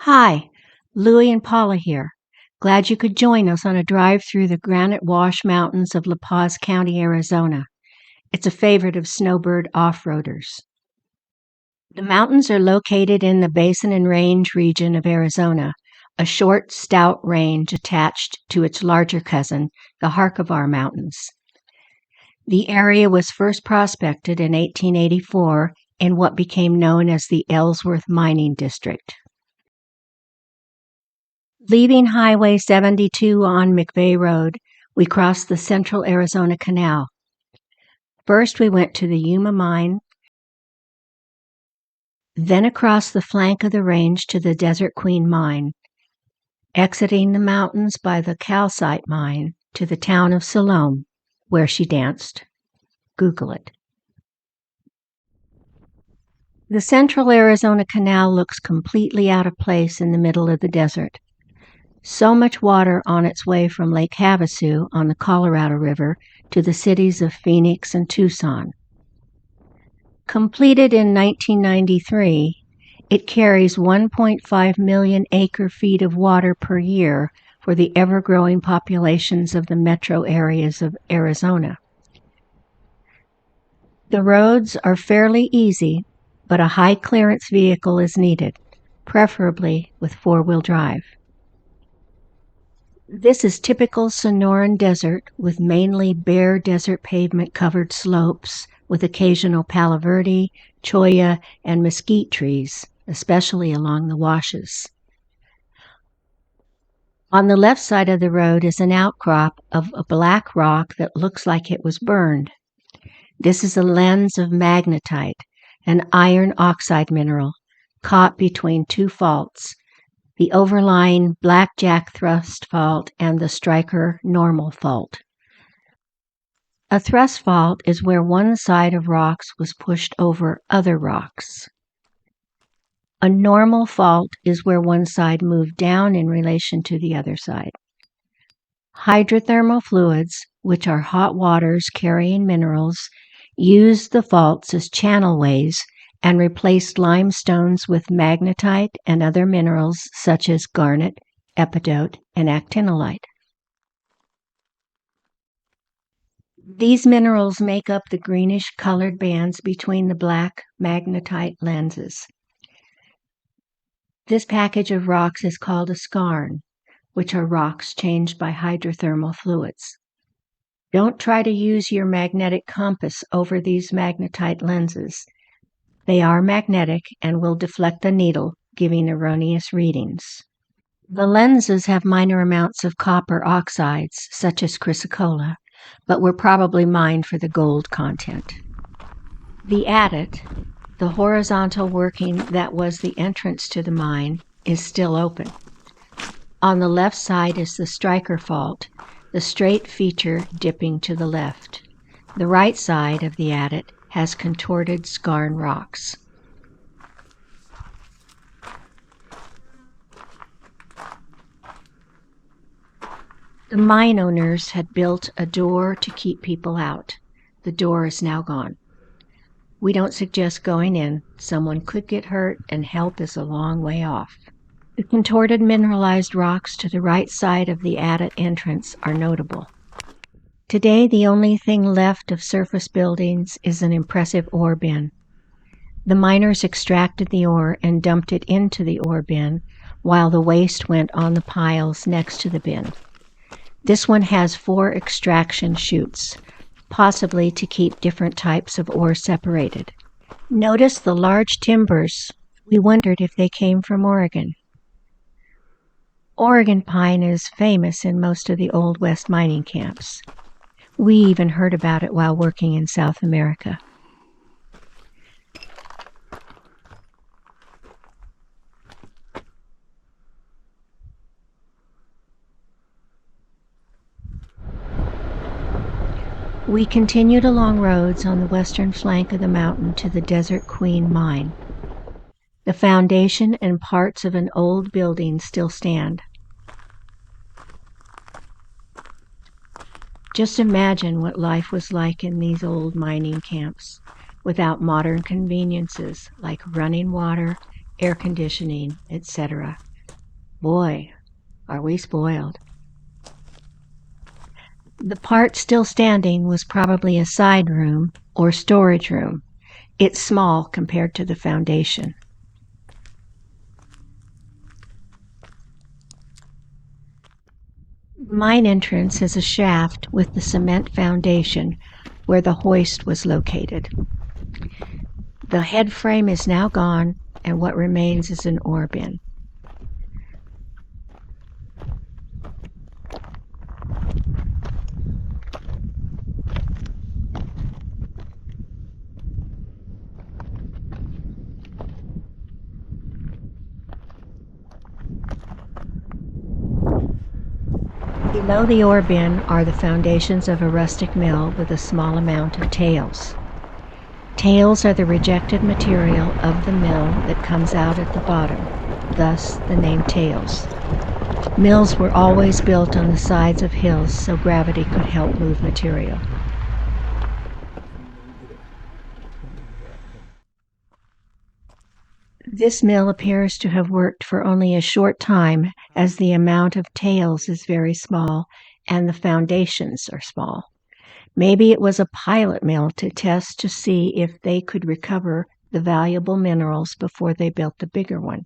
Hi, Louie and Paula here. Glad you could join us on a drive through the Granite Wash Mountains of La Paz County, Arizona. It's a favorite of snowbird off-roaders. The mountains are located in the Basin and Range region of Arizona, a short, stout range attached to its larger cousin, the Harkivar Mountains. The area was first prospected in 1884 in what became known as the Ellsworth Mining District. Leaving Highway 72 on McVeigh Road, we crossed the Central Arizona Canal. First, we went to the Yuma Mine, then across the flank of the range to the Desert Queen Mine, exiting the mountains by the Calcite Mine to the town of Siloam, where she danced. Google it. The Central Arizona Canal looks completely out of place in the middle of the desert. So much water on its way from Lake Havasu on the Colorado River to the cities of Phoenix and Tucson. Completed in 1993, it carries 1.5 million acre-feet of water per year for the ever-growing populations of the metro areas of Arizona. The roads are fairly easy, but a high-clearance vehicle is needed, preferably with four-wheel drive. This is typical Sonoran desert with mainly bare desert pavement-covered slopes with occasional palo verde, cholla, and mesquite trees, especially along the washes. On the left side of the road is an outcrop of a black rock that looks like it was burned. This is a lens of magnetite, an iron oxide mineral, caught between two faults, the overlying Blackjack Thrust Fault and the Striker Normal Fault. A thrust fault is where one side of rocks was pushed over other rocks. A normal fault is where one side moved down in relation to the other side. Hydrothermal fluids, which are hot waters carrying minerals, used the faults as channelways and replaced limestones with magnetite and other minerals such as garnet, epidote, and actinolite. These minerals make up the greenish-colored bands between the black magnetite lenses. This package of rocks is called a skarn, which are rocks changed by hydrothermal fluids. Don't try to use your magnetic compass over these magnetite lenses. They are magnetic and will deflect the needle, giving erroneous readings. The lenses have minor amounts of copper oxides, such as chrysocolla, but were probably mined for the gold content. The adit, the horizontal working that was the entrance to the mine, is still open. On the left side is the Striker Fault, the straight feature dipping to the left. The right side of the adit has contorted skarn rocks. The mine owners had built a door to keep people out. The door is now gone. We don't suggest going in. Someone could get hurt and help is a long way off. The contorted mineralized rocks to the right side of the adit entrance are notable. Today, the only thing left of surface buildings is an impressive ore bin. The miners extracted the ore and dumped it into the ore bin, while the waste went on the piles next to the bin. This one has 4 extraction chutes, possibly to keep different types of ore separated. Notice the large timbers. We wondered if they came from Oregon. Oregon pine is famous in most of the Old West mining camps. We even heard about it while working in South America. We continued along roads on the western flank of the mountain to the Desert Queen Mine. The foundation and parts of an old building still stand. Just imagine what life was like in these old mining camps, without modern conveniences like running water, air conditioning, etc. Boy, are we spoiled. The part still standing was probably a side room or storage room. It's small compared to the foundation. The mine entrance is a shaft with the cement foundation where the hoist was located. The head frame is now gone, and what remains is an ore bin. Below the ore bin are the foundations of a rustic mill with a small amount of tails. Tails are the rejected material of the mill that comes out at the bottom, thus the name tails. Mills were always built on the sides of hills so gravity could help move material. This mill appears to have worked for only a short time, as the amount of tails is very small and the foundations are small. Maybe it was a pilot mill to test to see if they could recover the valuable minerals before they built the bigger one.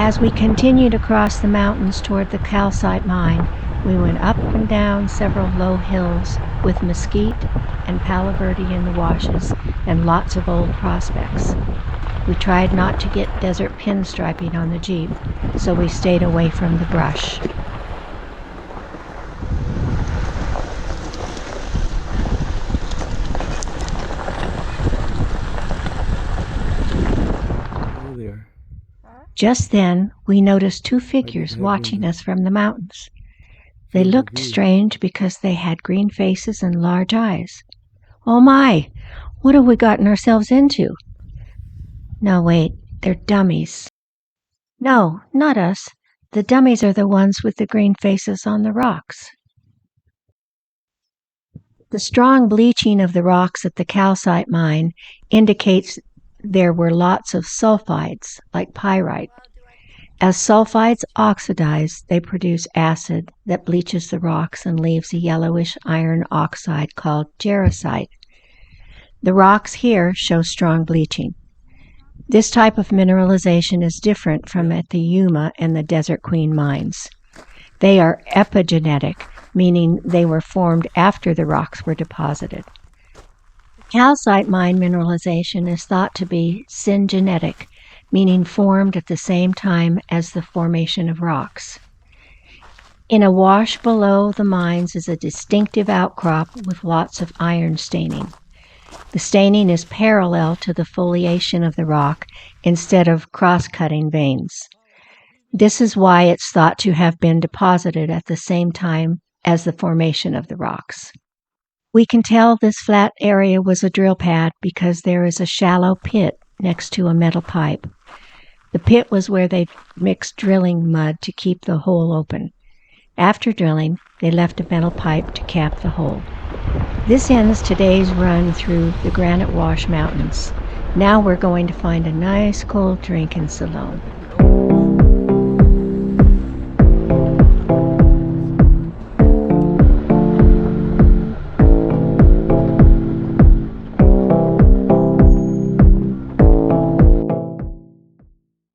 As we continued across the mountains toward the calcite mine, we went up and down several low hills with mesquite and palo verde in the washes and lots of old prospects. We tried not to get desert pinstriping on the Jeep, so we stayed away from the brush. Just then, we noticed two figures watching us from the mountains. They looked strange because they had green faces and large eyes. Oh my! What have we gotten ourselves into? No, wait, they're dummies. No, not us. The dummies are the ones with the green faces on the rocks. The strong bleaching of the rocks at the calcite mine indicates there were lots of sulfides, like pyrite. As sulfides oxidize, they produce acid that bleaches the rocks and leaves a yellowish iron oxide called jarosite. The rocks here show strong bleaching. This type of mineralization is different from at the Yuma and the Desert Queen mines. They are epigenetic, meaning they were formed after the rocks were deposited. Calcite mine mineralization is thought to be syngenetic, meaning formed at the same time as the formation of rocks. In a wash below the mines is a distinctive outcrop with lots of iron staining. The staining is parallel to the foliation of the rock instead of cross-cutting veins. This is why it's thought to have been deposited at the same time as the formation of the rocks. We can tell this flat area was a drill pad because there is a shallow pit next to a metal pipe. The pit was where they mixed drilling mud to keep the hole open. After drilling, they left a metal pipe to cap the hole. This ends today's run through the Granite Wash Mountains. Now we're going to find a nice cold drink in Salone.